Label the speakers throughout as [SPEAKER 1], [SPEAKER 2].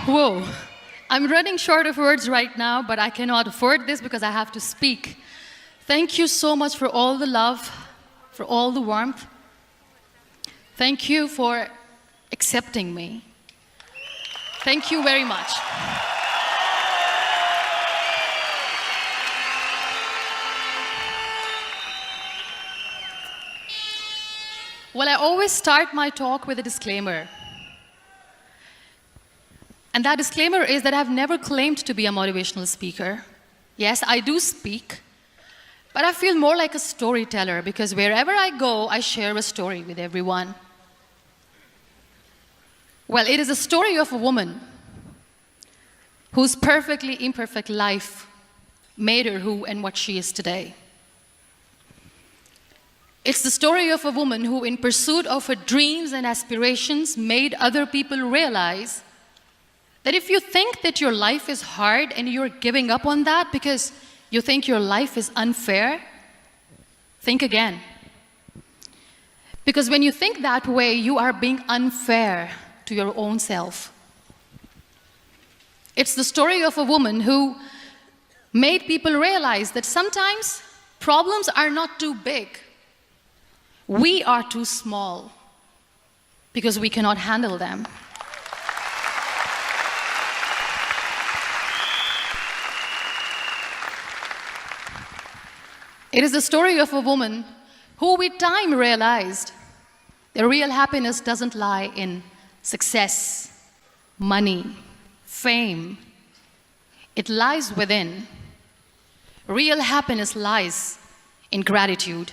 [SPEAKER 1] Whoa. I'm running short of words right now, but I cannot afford this because I have to speak. Thank you so much for all the love, for all the warmth. Thank you for accepting me. Thank you very much. Well, I always start my talk with a disclaimer. And that disclaimer is that I've never claimed to be a motivational speaker. Yes, I do speak, but I feel more like a storyteller because wherever I go, I share a story with everyone. Well, it is a story of a woman whose perfectly imperfect life made her who and what she is today. It's the story of a woman who, in pursuit of her dreams and aspirations, made other people realize that if you think that your life is hard and you're giving up on that because you think your life is unfair, think again. Because when you think that way, you are being unfair to your own self. It's the story of a woman who made people realize that sometimes problems are not too big. We are too small because we cannot handle them. It is the story of a woman who with time realized that real happiness doesn't lie in success, money, fame. It lies within. Real happiness lies in gratitude.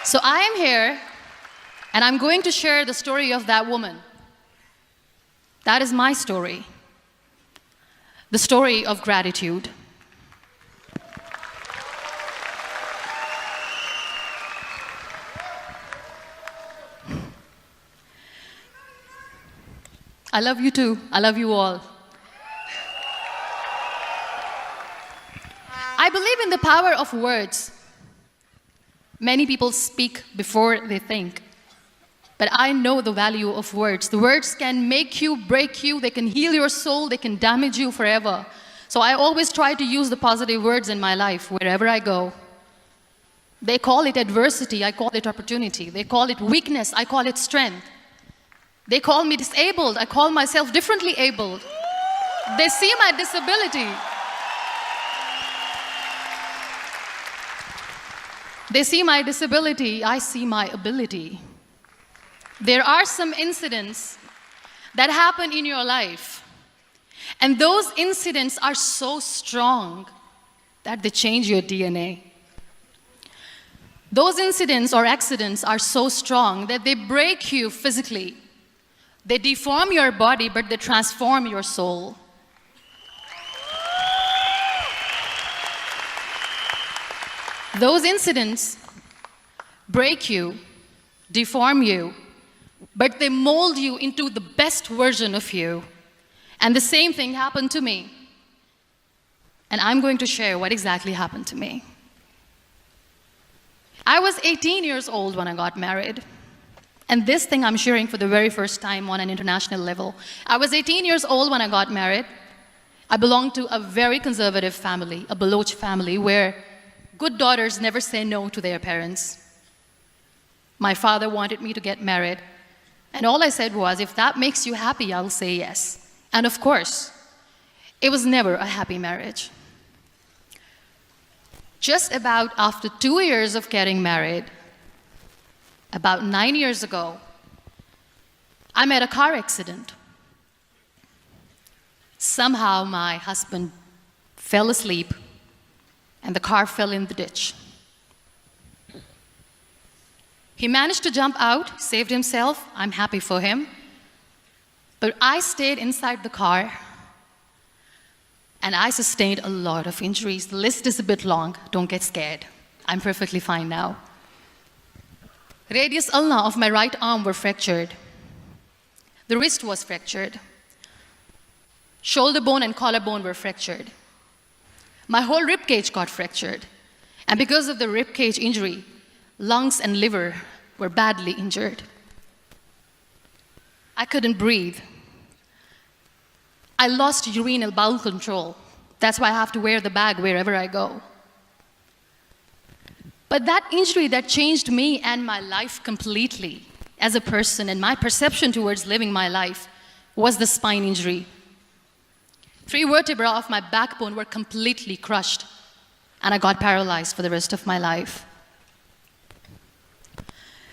[SPEAKER 1] So I am here, and I'm going to share the story of that woman. That is my story. The story of gratitude. I love you too. I love you all. I believe in the power of words. Many people speak before they think. But I know the value of words. The words can make you, break you, they can heal your soul, they can damage you forever. So I always try to use the positive words in my life wherever I go. They call it adversity, I call it opportunity. They call it weakness, I call it strength. They call me disabled, I call myself differently abled. They see my disability. They see my disability, I see my ability. There are some incidents that happen in your life, and those incidents are so strong that they change your DNA. Those incidents or accidents are so strong that they break you physically. They deform your body, but they transform your soul. Those incidents break you, deform you, but they mold you into the best version of you. And the same thing happened to me. And I'm going to share what exactly happened to me. I was 18 years old when I got married. And this thing I'm sharing for the very first time on an international level. I was 18 years old when I got married. I belonged to a very conservative family, a Baloch family, where good daughters never say no to their parents. My father wanted me to get married, and all I said was, if that makes you happy, I'll say yes. And of course, it was never a happy marriage. Just about after 2 years of getting married, about 9 years ago, I met a car accident. Somehow my husband fell asleep and the car fell in the ditch. He managed to jump out, saved himself. I'm happy for him. But I stayed inside the car and I sustained a lot of injuries. The list is a bit long. Don't get scared. I'm perfectly fine now. Radius ulna of my right arm were fractured. The wrist was fractured. Shoulder bone and collarbone were fractured. My whole rib cage got fractured. And because of the rib cage injury, lungs and liver were badly injured. I couldn't breathe. I lost urinary bowel control. That's why I have to wear the bag wherever I go. But that injury that changed me and my life completely as a person and my perception towards living my life was the spine injury. 3 vertebrae of my backbone were completely crushed, and I got paralyzed for the rest of my life.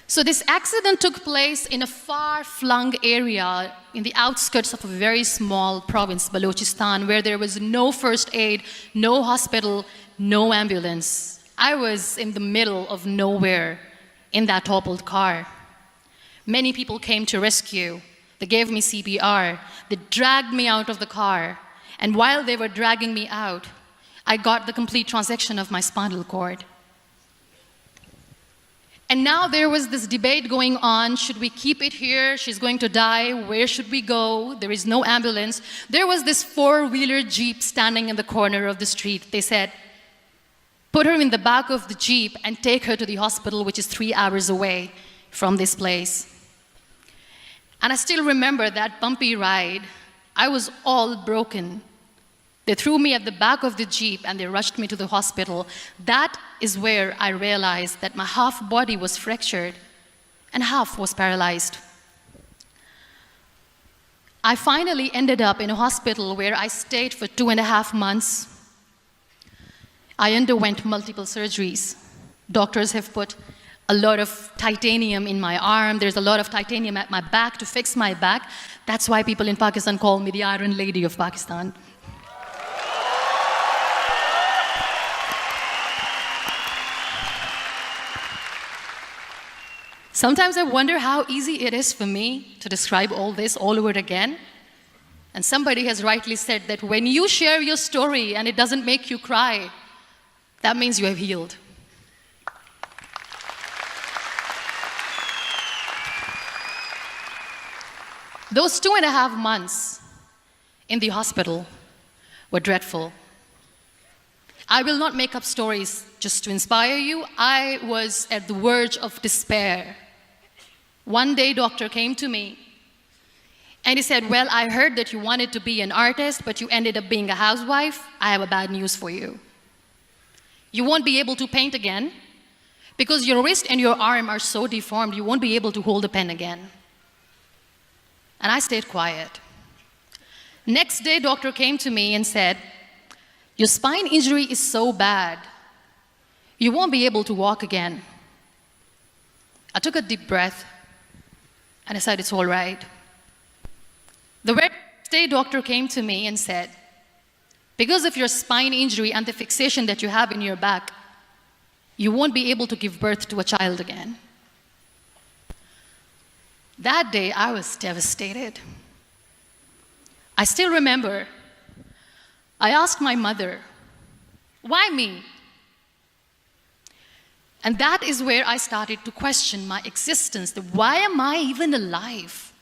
[SPEAKER 1] So this accident took place in a far-flung area in the outskirts of a very small province, Balochistan, where there was no first aid, no hospital, no ambulance. I was in the middle of nowhere in that toppled car. Many people came to rescue. They gave me CPR. They dragged me out of the car. And while they were dragging me out, I got the complete transection of my spinal cord. And now there was this debate going on. Should we keep it here? She's going to die. Where should we go? There is no ambulance. There was this 4-wheeler Jeep standing in the corner of the street. They said, put her in the back of the Jeep and take her to the hospital, which is 3 hours away from this place. And I still remember that bumpy ride. I was all broken. They threw me at the back of the Jeep and they rushed me to the hospital. That is where I realized that my half body was fractured and half was paralyzed. I finally ended up in a hospital where I stayed for 2.5 months. I underwent multiple surgeries. Doctors have put a lot of titanium in my arm. There's a lot of titanium at my back to fix my back. That's why people in Pakistan call me the Iron Lady of Pakistan. Sometimes I wonder how easy it is for me to describe all this all over again. And somebody has rightly said that when you share your story and it doesn't make you cry, that means you have healed. Those 2.5 months in the hospital were dreadful. I will not make up stories just to inspire you. I was at the verge of despair. One day, doctor came to me and he said, well, I heard that you wanted to be an artist, but you ended up being a housewife. I have a bad news for you. You won't be able to paint again because your wrist and your arm are so deformed, you won't be able to hold a pen again. And I stayed quiet. Next day, doctor came to me and said, your spine injury is so bad, you won't be able to walk again. I took a deep breath and I said, it's all right. The very next day, doctor came to me and said, because of your spine injury and the fixation that you have in your back, you won't be able to give birth to a child again. That day, I was devastated. I still remember, I asked my mother, why me? And that is where I started to question my existence. Why am I even alive?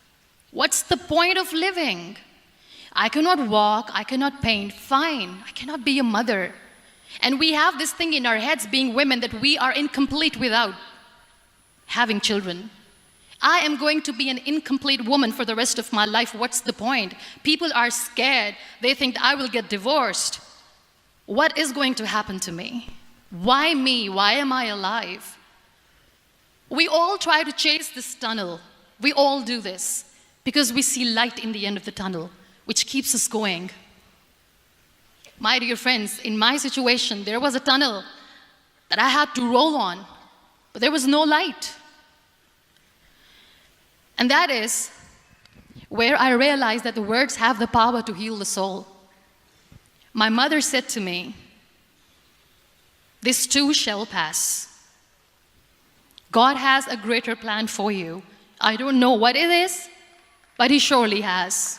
[SPEAKER 1] What's the point of living? I cannot walk, I cannot paint, fine, I cannot be a mother. And we have this thing in our heads, being women, that we are incomplete without having children. I am going to be an incomplete woman for the rest of my life. What's the point? People are scared. They think I will get divorced. What is going to happen to me? Why me? Why am I alive? We all try to chase this tunnel. We all do this because we see light in the end of the tunnel, which keeps us going. My dear friends, in my situation, there was a tunnel that I had to roll on, but there was no light. And that is where I realized that the words have the power to heal the soul. My mother said to me, this too shall pass. God has a greater plan for you. I don't know what it is, but He surely has.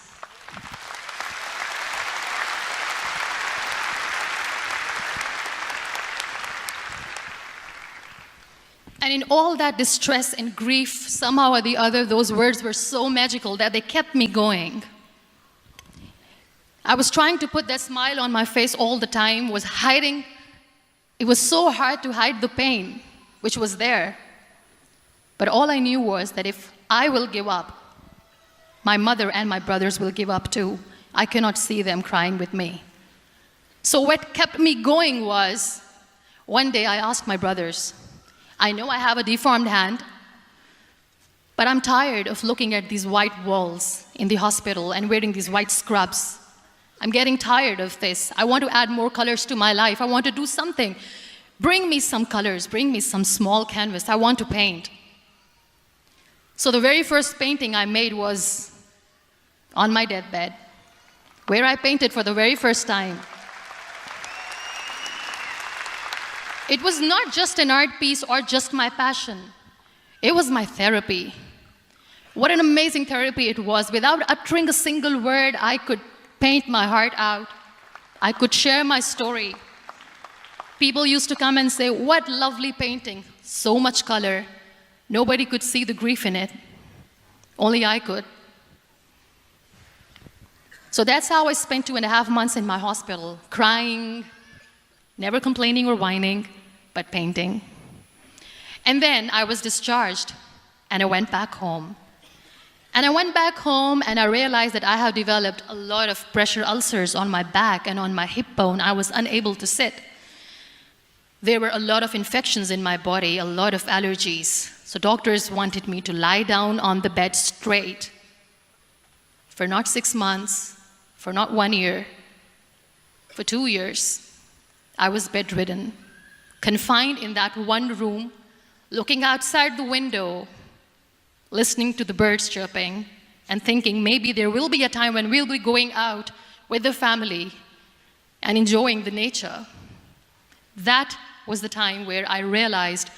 [SPEAKER 1] And in all that distress and grief, somehow or the other, those words were so magical that they kept me going. I was trying to put that smile on my face all the time, was hiding. It was so hard to hide the pain, which was there. But all I knew was that if I will give up, my mother and my brothers will give up too. I cannot see them crying with me. So what kept me going was, one day I asked my brothers, I know I have a deformed hand, but I'm tired of looking at these white walls in the hospital and wearing these white scrubs. I'm getting tired of this. I want to add more colors to my life. I want to do something. Bring me some colors. Bring me some small canvas. I want to paint. So the very first painting I made was on my deathbed, where I painted for the very first time. It was not just an art piece or just my passion. It was my therapy. What an amazing therapy it was. Without uttering a single word, I could paint my heart out. I could share my story. People used to come and say, what lovely painting, so much color. Nobody could see the grief in it. Only I could. So that's how I spent 2.5 months in my hospital, crying, never complaining or whining, but painting. And then I was discharged, and I went back home. And I went back home, and I realized that I have developed a lot of pressure ulcers on my back and on my hip bone. I was unable to sit. There were a lot of infections in my body, a lot of allergies. So doctors wanted me to lie down on the bed straight for not 6 months, for not 1 year, for 2 years. I was bedridden, confined in that one room, looking outside the window, listening to the birds chirping, and thinking maybe there will be a time when we'll be going out with the family and enjoying the nature. That was the time where I realized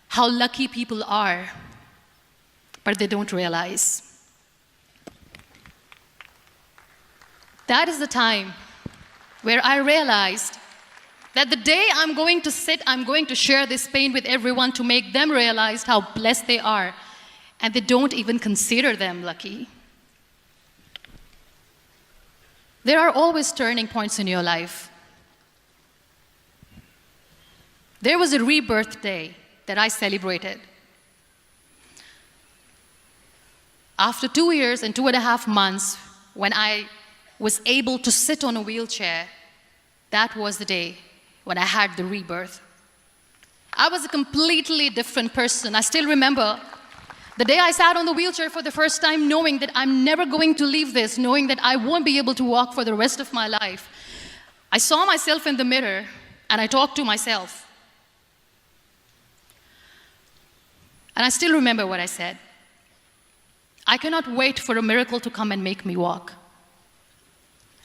[SPEAKER 1] how lucky people are, but they don't realize. That is the time where I realized that the day I'm going to sit, I'm going to share this pain with everyone to make them realize how blessed they are, and they don't even consider them lucky. There are always turning points in your life. There was a rebirth day that I celebrated. After 2 years and 2.5 months, when I was able to sit on a wheelchair, that was the day when I had the rebirth. I was a completely different person. I still remember the day I sat on the wheelchair for the first time, knowing that I'm never going to leave this, knowing that I won't be able to walk for the rest of my life. I saw myself in the mirror, and I talked to myself. And I still remember what I said. I cannot wait for a miracle to come and make me walk.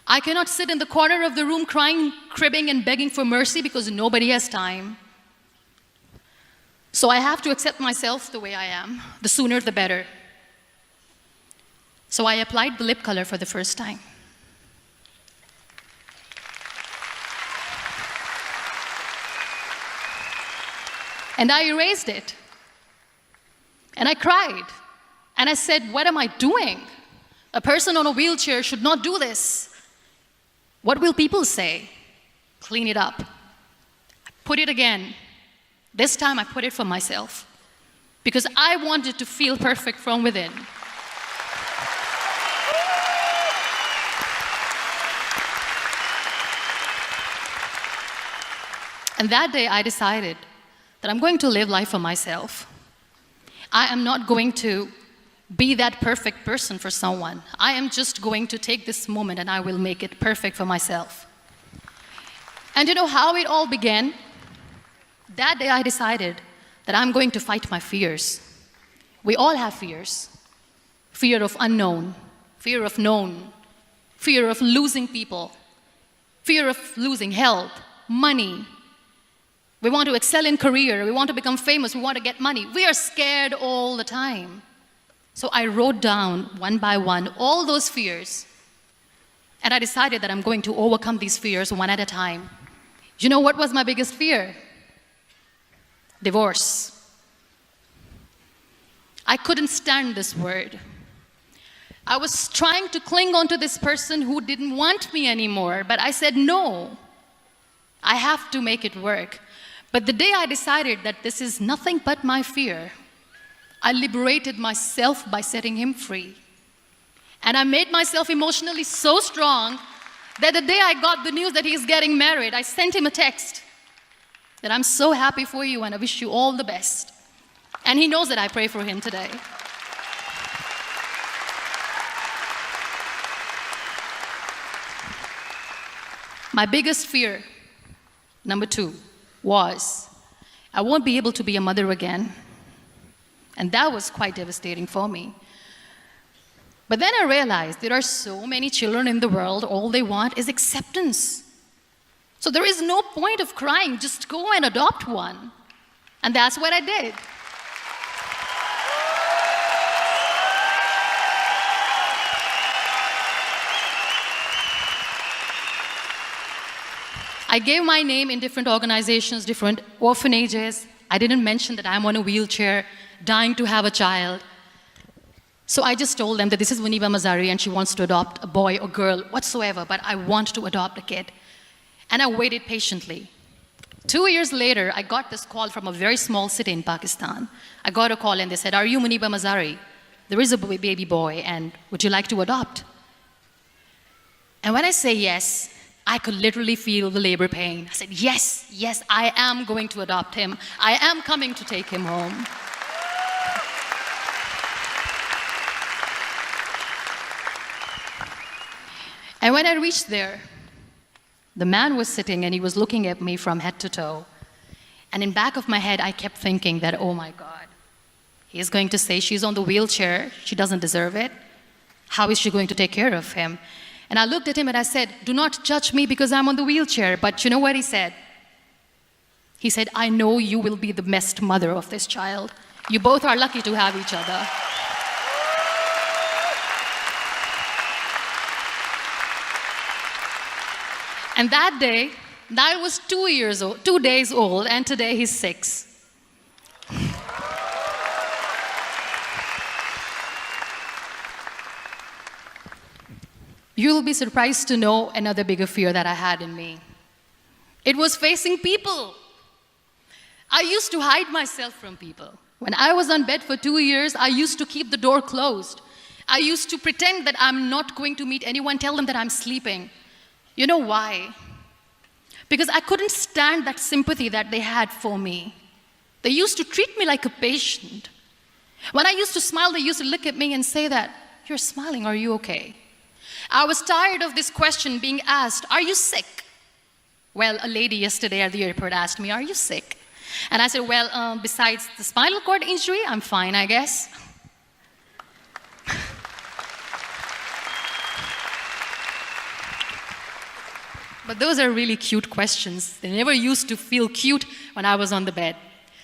[SPEAKER 1] I cannot sit in the corner of the room crying, cribbing, and begging for mercy because nobody has time. So I have to accept myself the way I am. The sooner, the better. So I applied the lip color for the first time. And I erased it. And I cried. And I said, what am I doing? A person on a wheelchair should not do this. What will people say? Clean it up. I put it again. This time I put it for myself. Because I wanted to feel perfect from within. And that day I decided that I'm going to live life for myself. I am not going to be that perfect person for someone. I am just going to take this moment and I will make it perfect for myself. And you know how it all began? That day I decided that I'm going to fight my fears. We all have fears. Fear of unknown, fear of known, fear of losing people, fear of losing health, money. We want to excel in career, we want to become famous, we want to get money. We are scared all the time. So I wrote down one by one all those fears. And I decided that I'm going to overcome these fears one at a time. You know what was my biggest fear? Divorce. I couldn't stand this word. I was trying to cling on to this person who didn't want me anymore, but I said no. I have to make it work. But the day I decided that this is nothing but my fear, I liberated myself by setting him free. And I made myself emotionally so strong that the day I got the news that he's getting married, I sent him a text that I'm so happy for you and I wish you all the best. And he knows that I pray for him today. My biggest fear, number 2, was I won't be able to be a mother again. And that was quite devastating for me. But then I realized there are so many children in the world, all they want is acceptance. So there is no point of crying, just go and adopt one. And that's what I did. I gave my name in different organizations, different orphanages. I didn't mention that I'm on a wheelchair, dying to have a child. So I just told them that this is Muniba Mazari and she wants to adopt a boy or girl, whatsoever, but I want to adopt a kid. And I waited patiently. 2 years later, I got this call from a very small city in Pakistan. I got a call and they said, "Are you Muniba Mazari? There is a baby boy and would you like to adopt?" And when I say yes, I could literally feel the labor pain. I said, yes, yes, I am going to adopt him. I am coming to take him home. And when I reached there, the man was sitting and he was looking at me from head to toe. And in back of my head, I kept thinking that, oh my God, he is going to say she's on the wheelchair, she doesn't deserve it. How is she going to take care of him? And I looked at him and I said, do not judge me because I'm on the wheelchair. But you know what he said? He said, I know you will be the best mother of this child. You both are lucky to have each other. And that day, that was 2 days old, and today he's 6. You'll be surprised to know another bigger fear that I had in me. It was facing people. I used to hide myself from people. When I was on bed for 2 years, I used to keep the door closed. I used to pretend that I'm not going to meet anyone, tell them that I'm sleeping. You know why? Because I couldn't stand that sympathy that they had for me. They used to treat me like a patient. When I used to smile, they used to look at me and say that, you're smiling, are you okay? I was tired of this question being asked, are you sick? Well, a lady yesterday at the airport asked me, are you sick? And I said, well, besides the spinal cord injury, I'm fine, I guess. But those are really cute questions. They never used to feel cute when I was on the bed.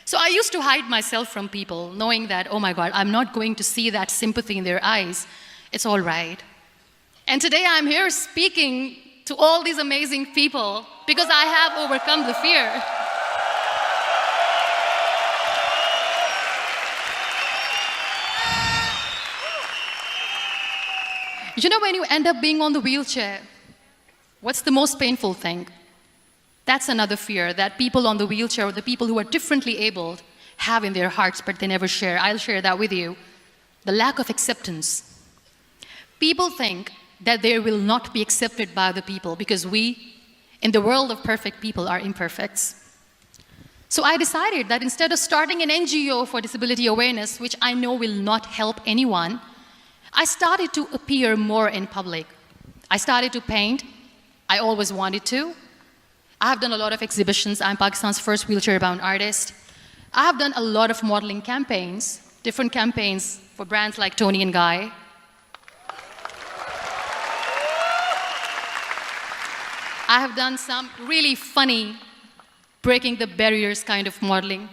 [SPEAKER 1] So I used to hide myself from people, knowing that, oh my God, I'm not going to see that sympathy in their eyes. It's all right. And today I'm here speaking to all these amazing people because I have overcome the fear. You know, when you end up being on the wheelchair, what's the most painful thing? That's another fear that people on the wheelchair or the people who are differently abled have in their hearts, but they never share. I'll share that with you. The lack of acceptance. People think that they will not be accepted by the people because we, in the world of perfect people, are imperfects. So I decided that instead of starting an NGO for disability awareness, which I know will not help anyone, I started to appear more in public. I started to paint. I always wanted to. I have done a lot of exhibitions. I'm Pakistan's first wheelchair-bound artist. I have done a lot of modeling campaigns, different campaigns for brands like Tony and Guy. I have done some really funny, breaking the barriers kind of modeling.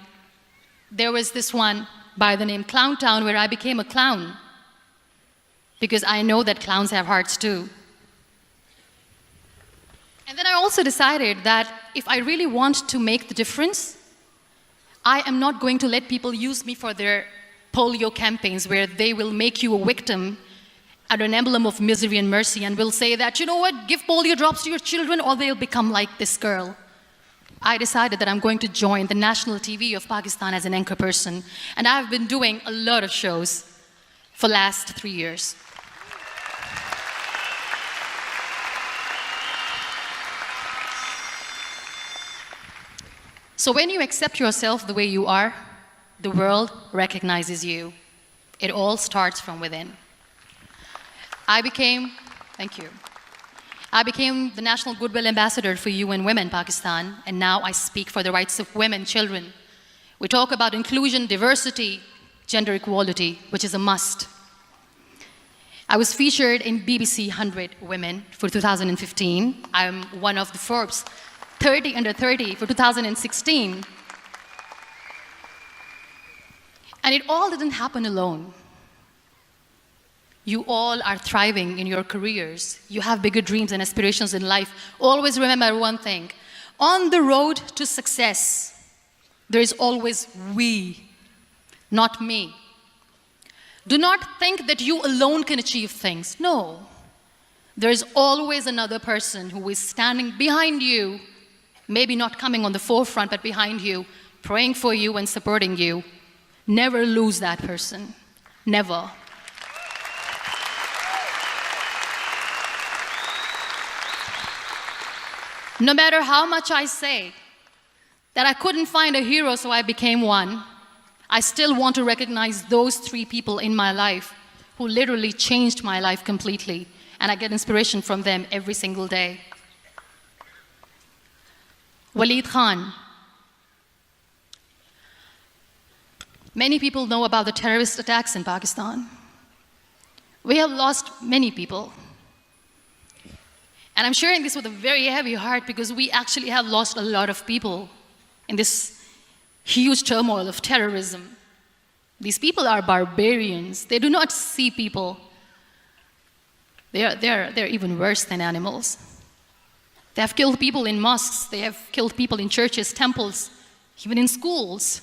[SPEAKER 1] There was this one by the name Clown Town where I became a clown because I know that clowns have hearts too. And then I also decided that if I really want to make the difference, I am not going to let people use me for their polio campaigns where they will make you a victim and an emblem of misery and mercy and will say that, you know what, give polio drops to your children or they'll become like this girl. I decided that I'm going to join the national TV of Pakistan as an anchor person. And I've been doing a lot of shows for the last 3 years. So when you accept yourself the way you are, the world recognizes you. It all starts from within. Thank you. I became the National Goodwill Ambassador for UN Women Pakistan, and now I speak for the rights of women, children. We talk about inclusion, diversity, gender equality, which is a must. I was featured in BBC 100 Women for 2015. I'm one of the Forbes 30 under 30 for 2016. And it all didn't happen alone. You all are thriving in your careers. You have bigger dreams and aspirations in life. Always remember one thing. On the road to success, there is always we, not me. Do not think that you alone can achieve things. No. There is always another person who is standing behind you, maybe not coming on the forefront, but behind you, praying for you and supporting you. Never lose that person. Never. No matter how much I say that I couldn't find a hero, so I became one, I still want to recognize those 3 people in my life who literally changed my life completely, and I get inspiration from them every single day. Waleed Khan. Many people know about the terrorist attacks in Pakistan. We have lost many people. And I'm sharing this with a very heavy heart because we actually have lost a lot of people in this huge turmoil of terrorism. These people are barbarians. They do not see people. They're even worse than animals. They have killed people in mosques. They have killed people in churches, temples, even in schools.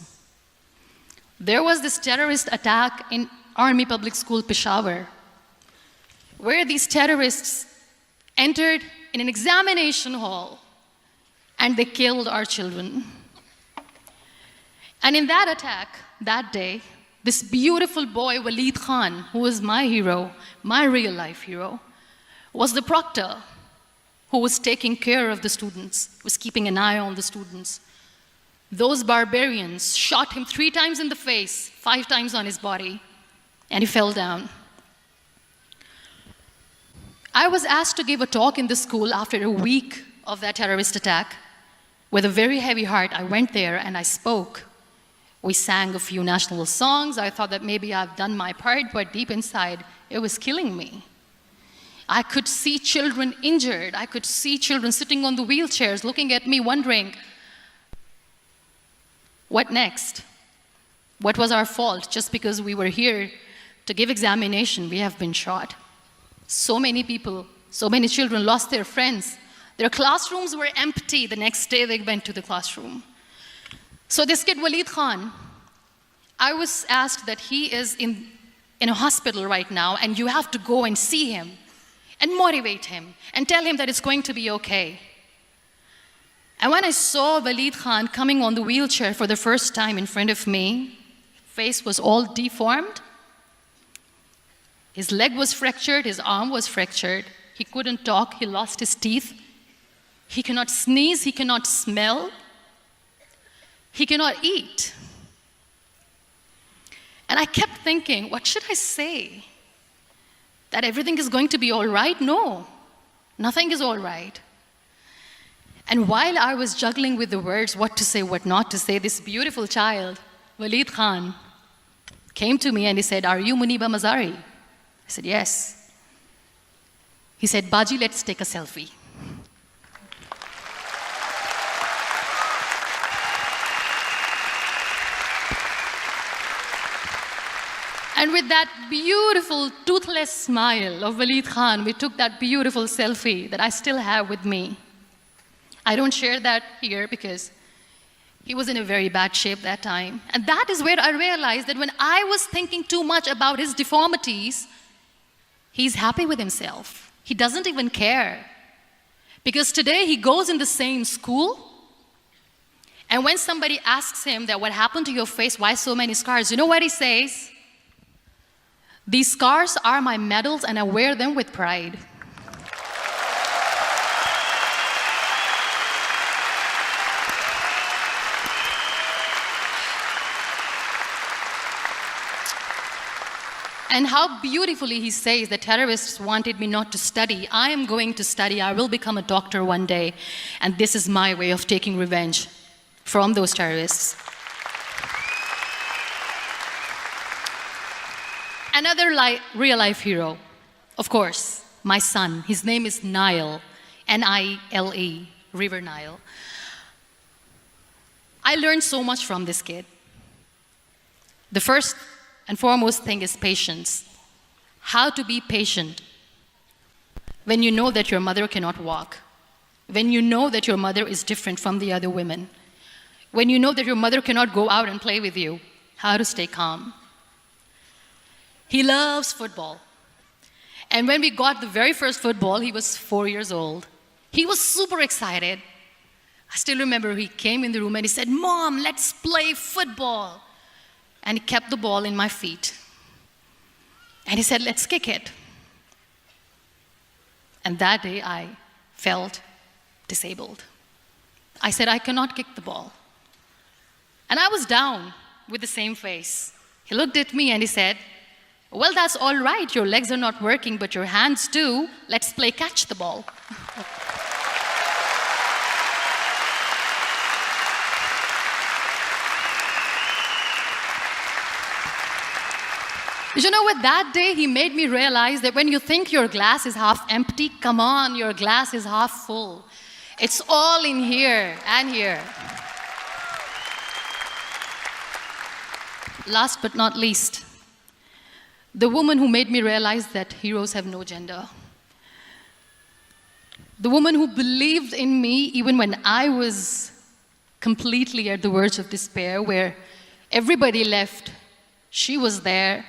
[SPEAKER 1] There was this terrorist attack in Army Public School, Peshawar, where these terrorists entered in an examination hall and they killed our children. And in that attack, that day, this beautiful boy, Waleed Khan, who was my hero, my real life hero, was the proctor who was taking care of the students, was keeping an eye on the students. Those barbarians shot him 3 times in the face, 5 times on his body, and he fell down. I was asked to give a talk in the school after a week of that terrorist attack. With a very heavy heart, I went there and I spoke. We sang a few national songs. I thought that maybe I've done my part, but deep inside, it was killing me. I could see children injured. I could see children sitting on the wheelchairs, looking at me, wondering, what next? What was our fault? Just because we were here to give examination, we have been shot. So many people, so many children lost their friends. Their classrooms were empty. The next day they went to the classroom. So this kid, Waleed Khan, I was asked that he is in a hospital right now, and you have to go and see him and motivate him and tell him that it's going to be okay. And when I saw Waleed Khan coming on the wheelchair for the first time in front of me, face was all deformed. His leg was fractured, his arm was fractured. He couldn't talk, he lost his teeth. He cannot sneeze, he cannot smell. He cannot eat. And I kept thinking, what should I say? That everything is going to be all right? No, nothing is all right. And while I was juggling with the words, what to say, what not to say, this beautiful child, Waleed Khan, came to me and he said, "Are you Muniba Mazari?" I said, "Yes." He said, "Baji, let's take a selfie." And with that beautiful, toothless smile of Waleed Khan, we took that beautiful selfie that I still have with me. I don't share that here because he was in a very bad shape that time. And that is where I realized that when I was thinking too much about his deformities, he's happy with himself. He doesn't even care. Because today he goes in the same school, and when somebody asks him that what happened to your face, why so many scars, you know what he says? "These scars are my medals and I wear them with pride." And how beautifully he says the terrorists wanted me not to study. I am going to study. I will become a doctor one day. And this is my way of taking revenge from those terrorists. Another real-life hero, of course, my son. His name is Nile, N-I-L-E, River Nile. I learned so much from this kid. The first and foremost thing is patience. How to be patient when you know that your mother cannot walk, when you know that your mother is different from the other women, when you know that your mother cannot go out and play with you, how to stay calm. He loves football. And when we got the very first football, he was 4 years old. He was super excited. I still remember he came in the room and he said, "Mom, let's play football." And he kept the ball in my feet. And he said, "Let's kick it." And that day I felt disabled. I said, "I cannot kick the ball." And I was down with the same face. He looked at me and he said, "Well, that's all right. Your legs are not working, but your hands do. Let's play catch the ball." You know what? That day he made me realize that when you think your glass is half empty, come on, your glass is half full. It's all in here and here. Last but not least, the woman who made me realize that heroes have no gender. The woman who believed in me even when I was completely at the verge of despair, where everybody left, she was there.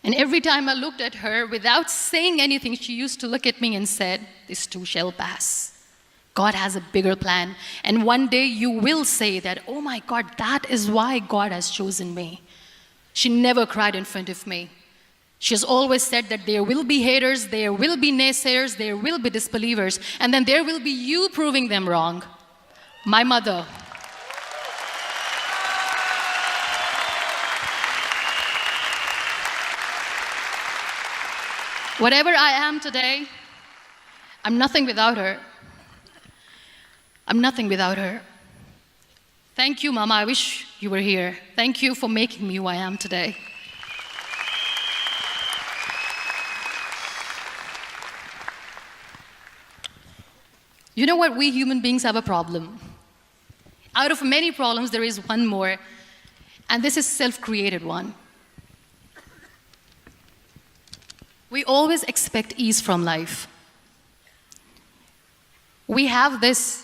[SPEAKER 1] And every time I looked at her, without saying anything, she used to look at me and said, "This too shall pass. God has a bigger plan. And one day you will say that, oh my God, that is why God has chosen me." She never cried in front of me. She has always said that there will be haters, there will be naysayers, there will be disbelievers, and then there will be you proving them wrong. My mother. Whatever I am today, I'm nothing without her. I'm nothing without her. Thank you, Mama. I wish you were here. Thank you for making me who I am today. You know what? We human beings have a problem. Out of many problems, there is one more, and this is a self-created one. We always expect ease from life. We have this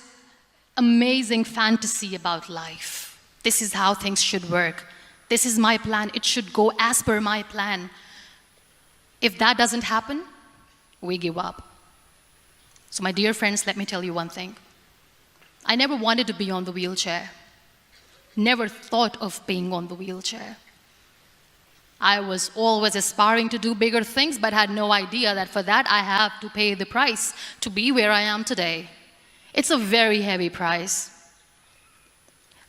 [SPEAKER 1] amazing fantasy about life. This is how things should work. This is my plan. It should go as per my plan. If that doesn't happen, we give up. So my dear friends, let me tell you one thing. I never wanted to be on the wheelchair. Never thought of being on the wheelchair. I was always aspiring to do bigger things, but had no idea that for that I have to pay the price to be where I am today. It's a very heavy price.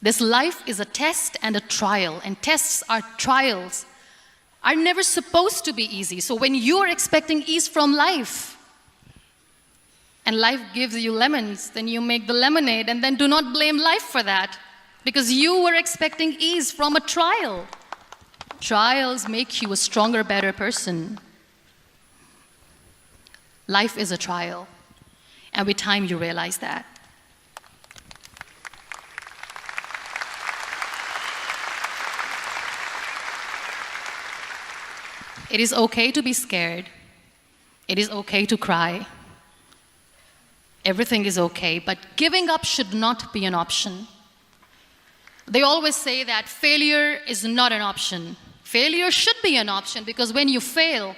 [SPEAKER 1] This life is a test and a trial, and tests are trials are never supposed to be easy. So when you are expecting ease from life, and life gives you lemons, then you make the lemonade, and then do not blame life for that, because you were expecting ease from a trial. Trials make you a stronger, better person. Life is a trial, and with time you realize that. It is okay to be scared. It is okay to cry. Everything is okay, but giving up should not be an option. They always say that failure is not an option. Failure should be an option, because when you fail,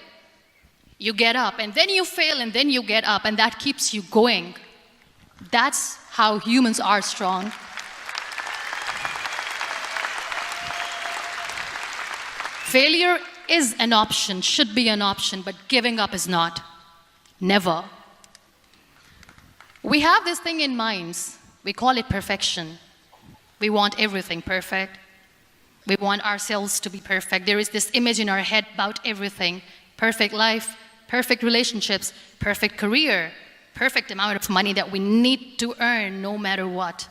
[SPEAKER 1] you get up, and then you fail, and then you get up, and that keeps you going. That's how humans are strong. Failure is an option, should be an option, but giving up is not. Never. We have this thing in minds. We call it perfection. We want everything perfect. We want ourselves to be perfect. There is this image in our head about everything. Perfect life, perfect relationships, perfect career, perfect amount of money that we need to earn no matter what.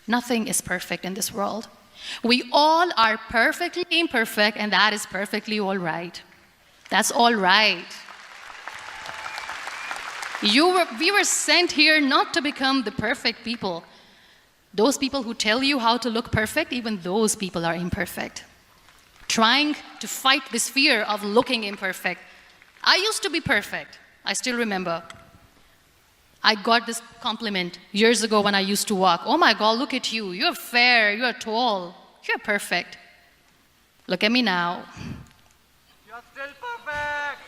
[SPEAKER 1] Nothing is perfect in this world. We all are perfectly imperfect, and that is perfectly all right. That's all right. We were sent here not to become the perfect people. Those people who tell you how to look perfect, even those people are imperfect. Trying to fight this fear of looking imperfect. I used to be perfect. I still remember. I got this compliment years ago when I used to walk. Oh my God, look at you. You're fair, you're tall, you're perfect. Look at me now.
[SPEAKER 2] You're still perfect.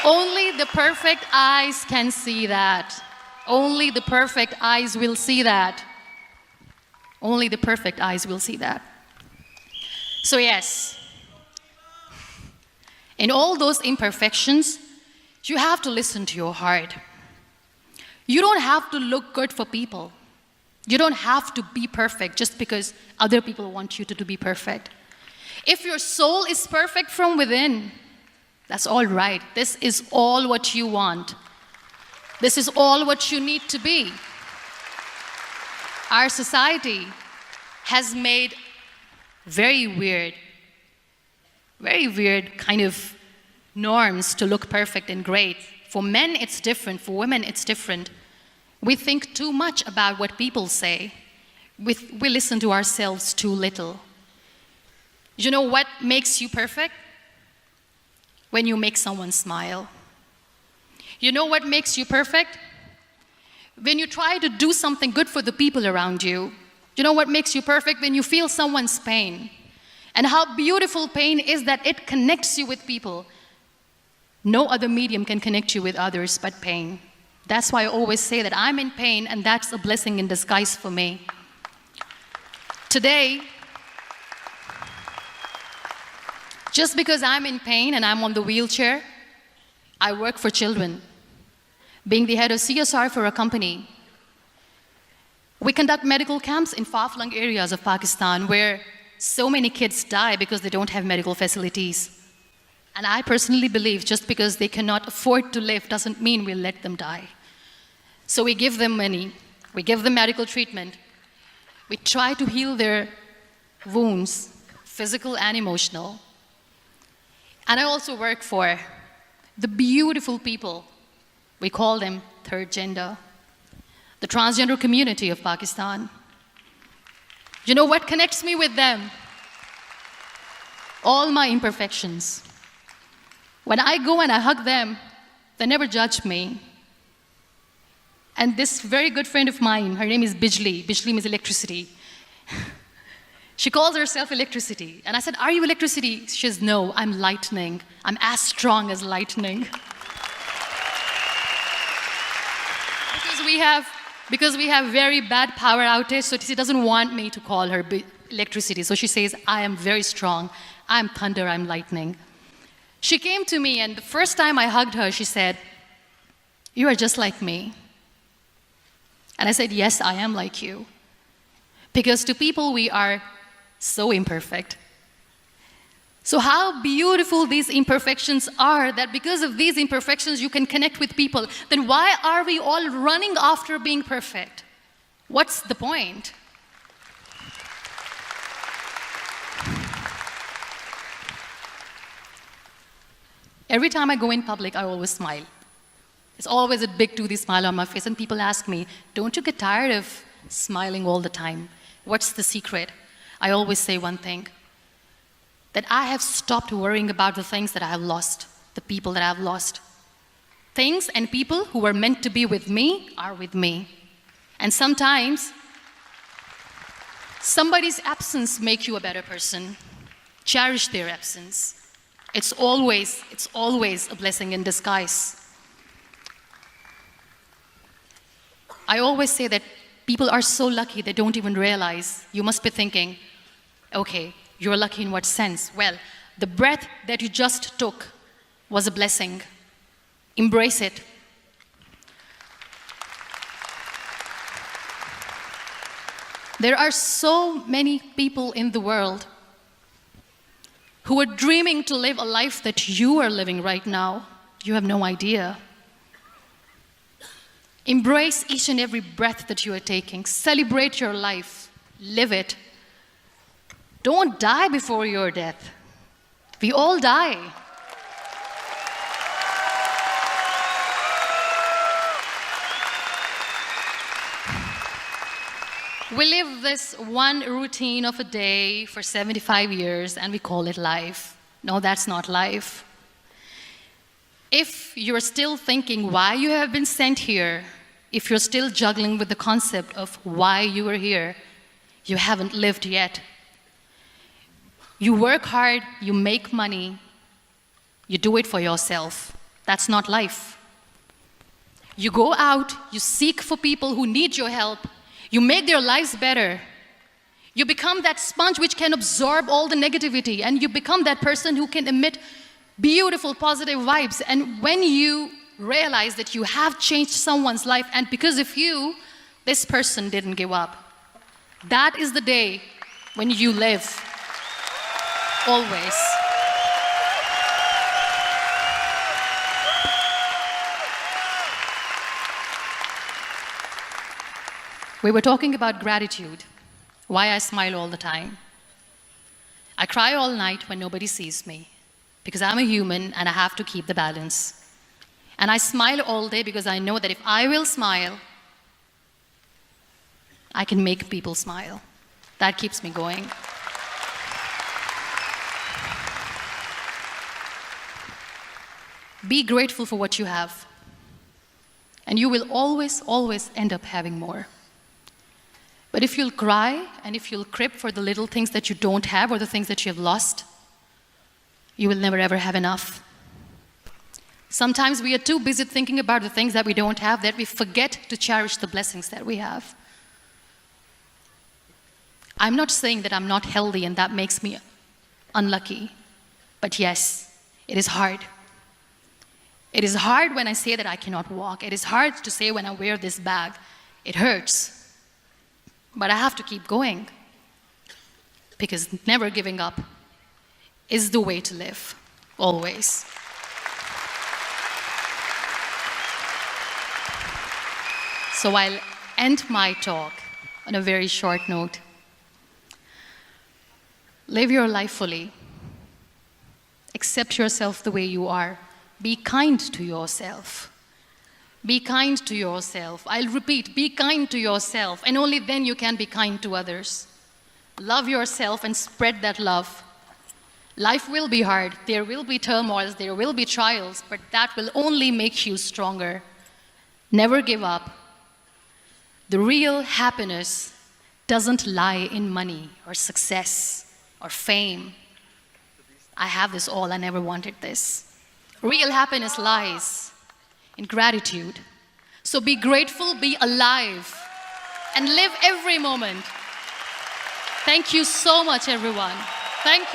[SPEAKER 1] Only the perfect eyes can see that. Only the perfect eyes will see that. Only the perfect eyes will see that. So yes, in all those imperfections, you have to listen to your heart. You don't have to look good for people. You don't have to be perfect just because other people want you to be perfect. If your soul is perfect from within, that's all right. This is all what you want. This is all what you need to be. Our society has made very weird kind of norms to look perfect and great. For men, it's different. For women, it's different. We think too much about what people say. We listen to ourselves too little. You know what makes you perfect? When you make someone smile. You know what makes you perfect? When you try to do something good for the people around you. You know what makes you perfect? When you feel someone's pain. And how beautiful pain is that it connects you with people. No other medium can connect you with others but pain. That's why I always say that I'm in pain, and that's a blessing in disguise for me. Today, just because I'm in pain and I'm on the wheelchair, I work for children. Being the head of CSR for a company, we conduct medical camps in far-flung areas of Pakistan where so many kids die because they don't have medical facilities. And I personally believe just because they cannot afford to live doesn't mean we'll let them die. So we give them money, we give them medical treatment, we try to heal their wounds, physical and emotional. And I also work for the beautiful people, we call them third gender, the transgender community of Pakistan. You know what connects me with them? All my imperfections. When I go and I hug them, they never judge me. And this very good friend of mine, her name is Bijli. Bijli means electricity. She calls herself electricity. And I said, are you electricity? She says, no, I'm lightning. I'm as strong as lightning. Because we have very bad power outage, so she doesn't want me to call her electricity. So she says, I am very strong. I'm thunder, I'm lightning. She came to me, and the first time I hugged her, she said, you are just like me. And I said, yes, I am like you. Because to people, we are so imperfect. So how beautiful these imperfections are, that because of these imperfections, you can connect with people. Then why are we all running after being perfect? What's the point? Every time I go in public, I always smile. It's always a big toothy smile on my face, and people ask me, don't you get tired of smiling all the time? What's the secret? I always say one thing, that I have stopped worrying about the things that I have lost, the people that I have lost. Things and people who were meant to be with me are with me. And sometimes, somebody's absence makes you a better person. Cherish their absence. It's always a blessing in disguise. I always say that people are so lucky they don't even realize. You must be thinking, okay, you're lucky in what sense? Well, the breath that you just took was a blessing. Embrace it. There are so many people in the world who are dreaming to live a life that you are living right now. You have no idea. Embrace each and every breath that you are taking. Celebrate your life. Live it. Don't die before your death. We all die. We live this one routine of a day for 75 years and we call it life. No, that's not life. If you're still thinking why you have been sent here, if you're still juggling with the concept of why you are here, you haven't lived yet. You work hard, you make money, you do it for yourself. That's not life. You go out, you seek for people who need your help, you make their lives better. You become that sponge which can absorb all the negativity, and you become that person who can emit beautiful, positive vibes. And when you realize that you have changed someone's life, and because of you, this person didn't give up, that is the day when you live. Always. We were talking about gratitude, why I smile all the time. I cry all night when nobody sees me, because I'm a human and I have to keep the balance. And I smile all day because I know that if I will smile, I can make people smile. That keeps me going. Be grateful for what you have, and you will always, always end up having more. But if you'll cry and if you'll crib for the little things that you don't have or the things that you have lost, you will never ever have enough. Sometimes we are too busy thinking about the things that we don't have that we forget to cherish the blessings that we have. I'm not saying that I'm not healthy and that makes me unlucky, but yes, it is hard. It is hard when I say that I cannot walk. It is hard to say when I wear this bag. It hurts. But I have to keep going, because never giving up is the way to live, always. So I'll end my talk on a very short note. Live your life fully. Accept yourself the way you are. Be kind to yourself. Be kind to yourself. I'll repeat, be kind to yourself, and only then you can be kind to others. Love yourself and spread that love. Life will be hard. There will be turmoils, there will be trials, but that will only make you stronger. Never give up. The real happiness doesn't lie in money or success or fame. I have this all, I never wanted this. Real happiness lies in gratitude. So be grateful, be alive, and live every moment. Thank you so much, everyone. Thank you.